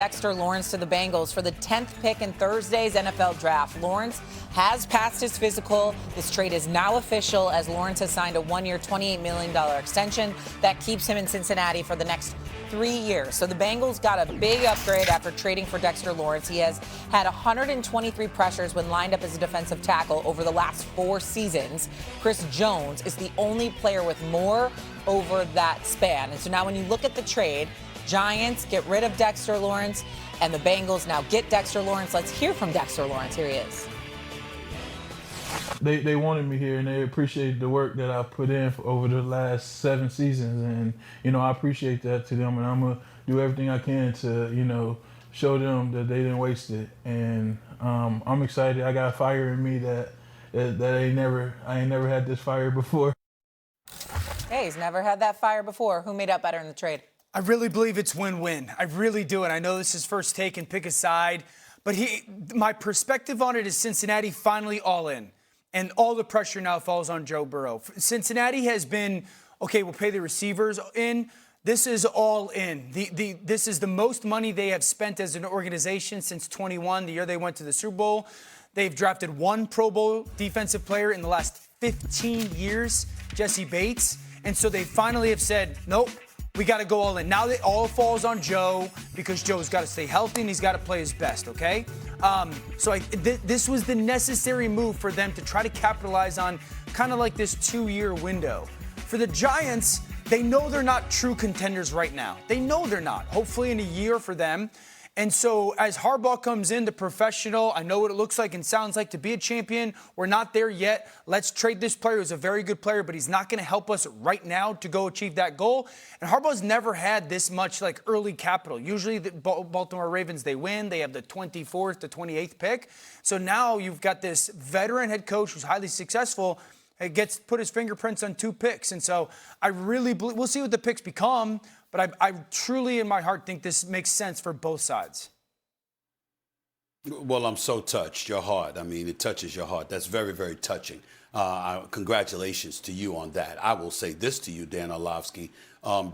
Dexter Lawrence to the Bengals for the 10th pick in Thursday's NFL draft. Lawrence has passed his physical. This trade is now official as Lawrence has signed a one-year, $28 million extension that keeps him in Cincinnati for the next 3 years. So the Bengals got a big upgrade after trading for Dexter Lawrence. He has had 123 pressures when lined up as a defensive tackle over the last 4 seasons. Chris Jones is the only player with more over that span. And so now when you look at the trade, Giants get rid of Dexter Lawrence, and the Bengals now get Dexter Lawrence. Let's hear from Dexter Lawrence. Here he is. They wanted me here, and they appreciate the work that I put in over the last 7 seasons. And, I appreciate that to them, and I'm going to do everything I can to, show them that they didn't waste it. And I'm excited. I got a fire in me that I ain't never had this fire before. Hey, he's never had that fire before. Who made up better in the trade? I really believe it's win-win. I really do. And I know this is first take and pick a side. But my perspective on it is Cincinnati finally all in. And all the pressure now falls on Joe Burrow. Cincinnati has been, okay, we'll pay the receivers in. This is all in. This is the most money they have spent as an organization since 21, the year they went to the Super Bowl. They've drafted 1 Pro Bowl defensive player in the last 15 years, Jesse Bates. And so they finally have said, nope. We got to go all in. Now it all falls on Joe because Joe's got to stay healthy and he's got to play his best, okay? This was the necessary move for them to try to capitalize on kind of like this 2-year window. For the Giants, they know they're not true contenders right now. They know they're not. Hopefully in a year for them. And so as Harbaugh comes in, the professional, I know what it looks like and sounds like to be a champion. We're not there yet. Let's trade this player who's a very good player, but he's not going to help us right now to go achieve that goal. And Harbaugh's never had this much early capital. Usually the Baltimore Ravens, they win. They have the 24th to 28th pick. So now you've got this veteran head coach who's highly successful. It gets put his fingerprints on 2 picks. And so I really believe, we'll see what the picks become. But I truly, in my heart, think this makes sense for both sides. Well, I'm so touched. Your heart. I mean, it touches your heart. That's very, very touching. Congratulations to you on that. I will say this to you, Dan Orlovsky.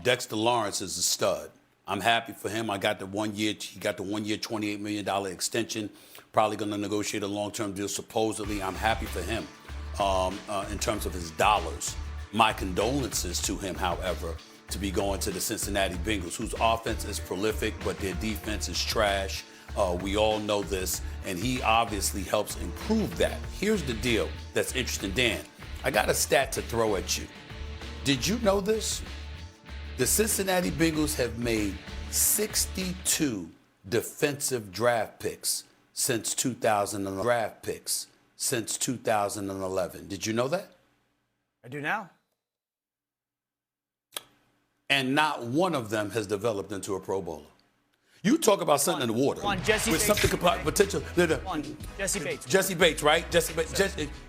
Dexter Lawrence is a stud. I'm happy for him. He got the 1-year, $28 million extension. Probably going to negotiate a long-term deal, supposedly. I'm happy for him in terms of his dollars. My condolences to him, however, to be going to the Cincinnati Bengals, whose offense is prolific, but their defense is trash. We all know this, and he obviously helps improve that. Here's the deal that's interesting, Dan. I got a stat to throw at you. Did you know this? The Cincinnati Bengals have made 62 defensive draft picks since 2011. Did you know that? I do now. And not one of them has developed into a Pro Bowler. You talk about something in the water. Jesse with Bates. Something potential. Jesse Bates. Jesse Bates, right?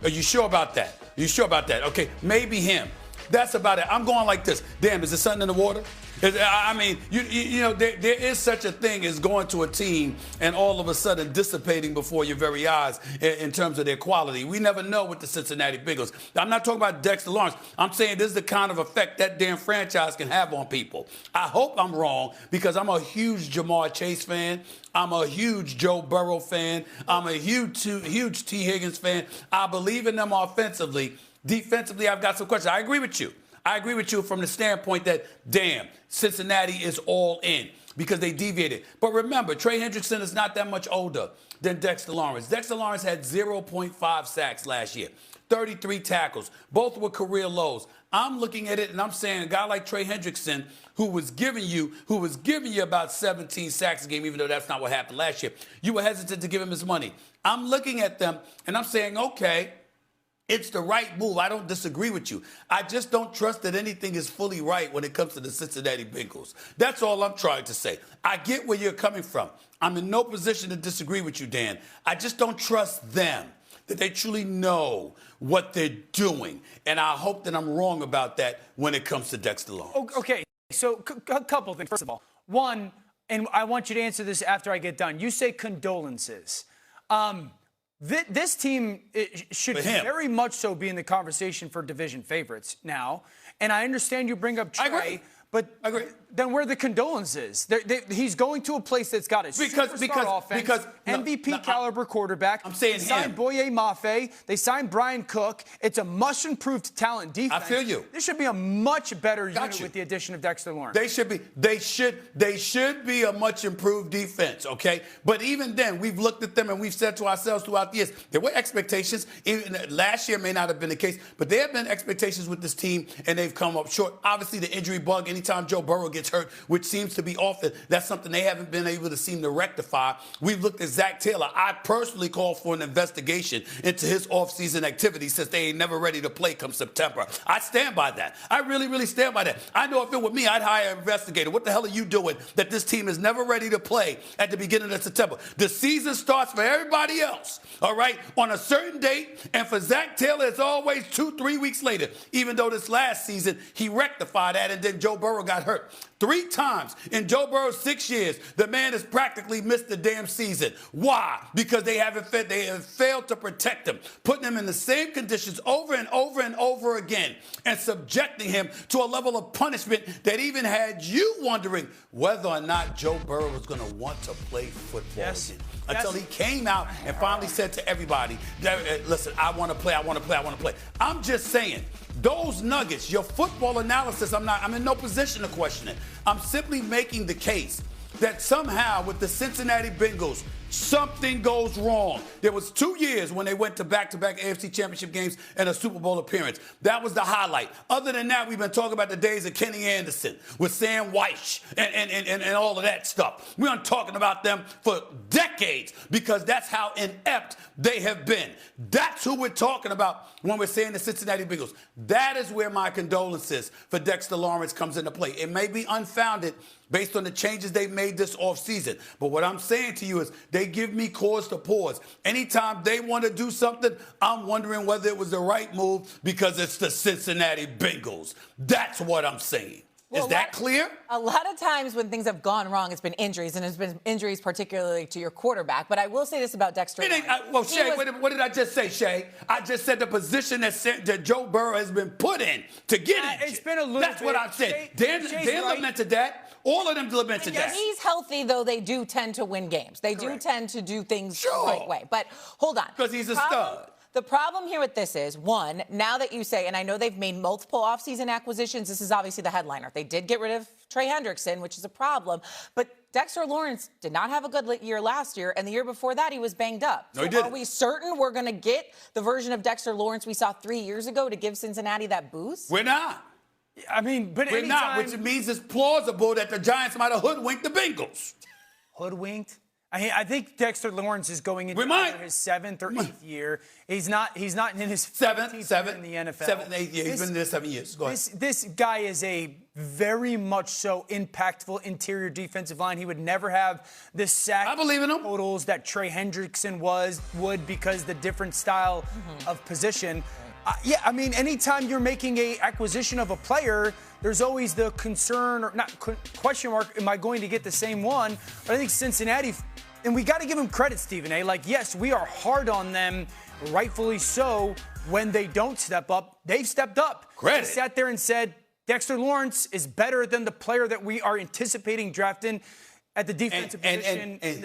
Are you sure about that? Are you sure about that? Okay, maybe him. That's about it. I'm going like this. Damn, is there something in the water? I mean, there is such a thing as going to a team and all of a sudden dissipating before your very eyes in terms of their quality. We never know with the Cincinnati Bengals. I'm not talking about Dexter Lawrence. I'm saying this is the kind of effect that damn franchise can have on people. I hope I'm wrong because I'm a huge Jamar Chase fan. I'm a huge Joe Burrow fan. I'm a huge T. Higgins fan. I believe in them offensively. Defensively, I've got some questions. I agree with you. I agree with you from the standpoint that, damn, Cincinnati is all in because they deviated. But remember, Trey Hendrickson is not that much older than Dexter Lawrence. Dexter Lawrence had 0.5 sacks last year, 33 tackles. Both were career lows. I'm looking at it and I'm saying a guy like Trey Hendrickson, who was giving you about 17 sacks a game, even though that's not what happened last year, you were hesitant to give him his money. I'm looking at them and I'm saying, okay, it's the right move. I don't disagree with you. I just don't trust that anything is fully right when it comes to the Cincinnati Bengals. That's all I'm trying to say. I get where you're coming from. I'm in no position to disagree with you, Dan. I just don't trust them, that they truly know what they're doing. And I hope that I'm wrong about that when it comes to Dexter Lawrence. Okay, so a couple things. First of all, one, and I want you to answer this after I get done. You say condolences. This team should very much so be in the conversation for division favorites now. And I understand you bring up Trey, but then where the condolences? He's going to a place that's got a superstar offense, MVP caliber quarterback. I'm saying they signed Boye Mafe. They signed Brian Cook. It's a much-improved talent defense. I feel you. This should be a much better unit with the addition of Dexter Lawrence. They should be a much-improved defense, okay? But even then, we've looked at them and we've said to ourselves throughout the years, there were expectations. Even last year may not have been the case, but there have been expectations with this team, and they've come up short. Obviously, the injury bug, anytime Joe Burrow gets hurt, which seems to be often, that's something they haven't been able to seem to rectify. We've looked at Zach Taylor. I personally called for an investigation into his offseason activities since they ain't never ready to play come September. I stand by that. I really, really stand by that. I know if it were me, I'd hire an investigator. What the hell are you doing that this team is never ready to play at the beginning of September? The season starts for everybody else, all right, on a certain date, and for Zach Taylor, it's always 2-3 weeks later, even though this last season, he rectified that, and then Joe Burrow got hurt. 3 times in Joe Burrow's 6 years, the man has practically missed the damn season. Why? Because they have failed to protect him, putting him in the same conditions over and over and over again, and subjecting him to a level of punishment that even had you wondering whether or not Joe Burrow was going to want to play football again. Until he came out and finally said to everybody, listen, I want to play, I want to play, I want to play. I'm just saying, those nuggets, your football analysis, I'm in no position to question it. I'm simply making the case that somehow with the Cincinnati Bengals, something goes wrong. There was 2 years when they went to back-to-back AFC Championship games and a Super Bowl appearance. That was the highlight. Other than that, we've been talking about the days of Kenny Anderson with Sam Weish and all of that stuff. We aren't talking about them for decades because that's how inept they have been. That's who we're talking about when we're saying the Cincinnati Bengals. That is where my condolences for Dexter Lawrence comes into play. It may be unfounded based on the changes they've made this offseason. But what I'm saying to you is they give me cause to pause. Anytime they want to do something, I'm wondering whether it was the right move because it's the Cincinnati Bengals. That's what I'm saying. Well, is that clear? A lot of times when things have gone wrong, it's been injuries, and it's been injuries particularly to your quarterback. But I will say this about Dexter Lawrence. Shay, what did I just say, Shay? I just said the position that Joe Burrow has been put in to get in. It's been a little That's what I said. Dan lamented that. All of them lamented that. When he's healthy, though, they do tend to win games. They do tend to do things the right way. But hold on. Because he's a stud. The problem here with this is, one, now that you say, and I know they've made multiple offseason acquisitions, this is obviously the headliner. They did get rid of Trey Hendrickson, which is a problem. But Dexter Lawrence did not have a good year last year, and the year before that, he was banged up. No, he didn't. Are we certain we're going to get the version of Dexter Lawrence we saw 3 years ago to give Cincinnati that boost? We're not. I mean, but we're not, which means it's plausible that the Giants might have hoodwinked the Bengals. Hoodwinked? I think Dexter Lawrence is going into his 7th or 8th year. He's not in his 7th year in the NFL. 7th, 8th year. He's been there 7 years. Go ahead. This guy is a very much so impactful interior defensive line. He would never have the sack totals that Trey Hendrickson would because the different style of position. Yeah, I mean, anytime you're making a acquisition of a player, there's always the concern or not question mark, am I going to get the same one? But I think Cincinnati, and we got to give them credit, Stephen A. Like, yes, we are hard on them, rightfully so, when they don't step up. They've stepped up. Credit. They sat there and said, Dexter Lawrence is better than the player that we are anticipating drafting at the defensive position. And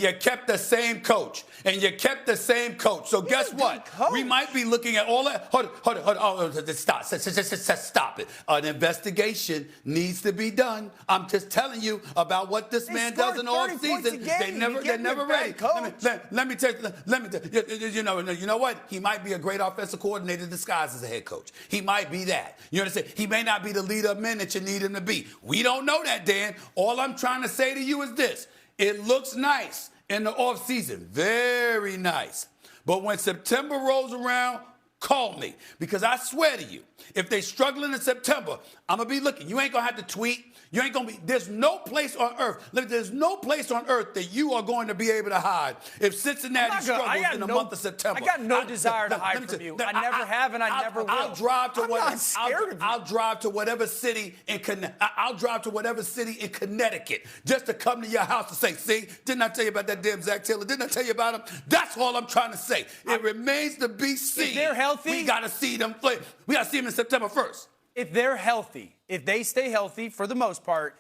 you kept the same coach. And you kept the same coach. So guess what? We might be looking at all that. Hold on. Stop it. An investigation needs to be done. I'm just telling you about what this man does in the offseason. They're never ready. Let me tell you. You know what? He might be a great offensive coordinator disguised as a head coach. He might be that. You understand? He may not be the leader of men that you need him to be. We don't know that, Dan. All I'm trying to say to you is this. It looks nice in the offseason. Very nice. But when September rolls around, call me. Because I swear to you, if they struggling in September, I'm going to be looking. You ain't going to have to tweet. You ain't going to be. There's no place on earth. There's no place on earth that you are going to be able to hide if Cincinnati struggles in the month of September. I got no desire to hide from you. I never have and I never will. I'll drive to whatever city in Connecticut just to come to your house and say, see, didn't I tell you about that damn Zach Taylor? Didn't I tell you about him? That's all I'm trying to say. It remains to be seen. If they're healthy, we got to see them play. We got to see them in September 1st. If they're healthy, if they stay healthy for the most part,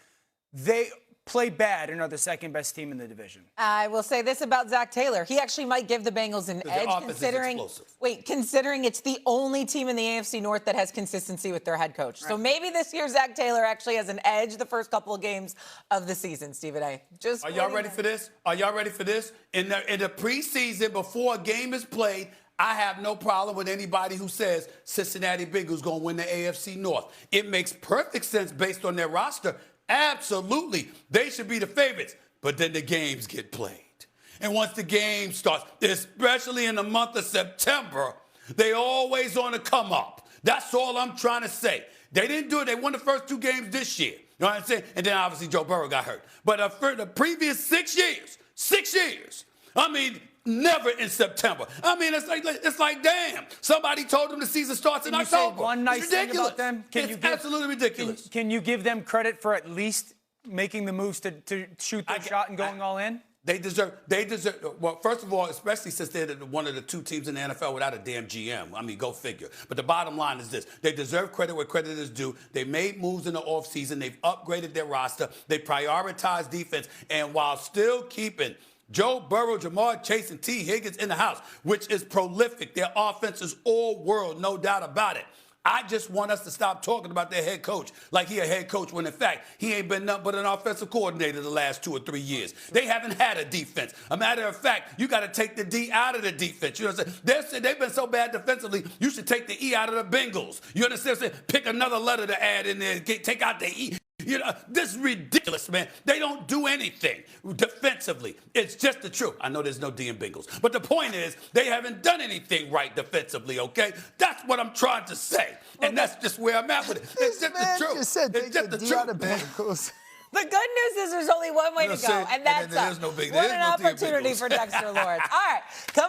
they play bad and are the second best team in the division. I will say this about Zach Taylor. He actually might give the Bengals an edge considering it's the only team in the AFC North that has consistency with their head coach. Right. So maybe this year Zach Taylor actually has an edge the first couple of games of the season, Stephen A. Are y'all ready for this? Are y'all ready for this? In the preseason, before a game is played, I have no problem with anybody who says Cincinnati Bengals going to win the AFC North. It makes perfect sense based on their roster. Absolutely. They should be the favorites. But then the games get played. And once the game starts, especially in the month of September, they always on the come up. That's all I'm trying to say. They didn't do it. They won the first 2 games this year. You know what I'm saying? And then obviously Joe Burrow got hurt. But for the previous 6 years, I mean, never in September. I mean, it's like damn. Somebody told them the season starts in October. Say one nice thing about them? It's absolutely ridiculous. Can you give them credit for at least making the moves to shoot their shot and going all in? They deserve. Well, first of all, especially since they're one of the 2 teams in the NFL without a damn GM. I mean, go figure. But the bottom line is this: they deserve credit where credit is due. They made moves in the offseason. They've upgraded their roster. They prioritized defense, and while still keeping Joe Burrow, Jamar Chase, and T. Higgins in the house, which is prolific. Their offense is all world, no doubt about it. I just want us to stop talking about their head coach like he a head coach when, in fact, he ain't been nothing but an offensive coordinator the last 2 or 3 years. They haven't had a defense. A matter of fact, you got to take the D out of the defense. You know what I'm saying? They've been so bad defensively, you should take the E out of the Bengals. You understand what I'm saying? Pick another letter to add in there. Take out the E. You know, this is ridiculous, man. They don't do anything defensively. It's just the truth. I know there's no D in Bengals. But the point is, they haven't done anything right defensively, okay? That's what I'm trying to say. And that's just where I'm at with it. It's just the truth. Just said it's just the D truth. out of Bengals. The good news is there's only one way to go, and that's there's no big, what there's an no opportunity for Dexter Lawrence. All right.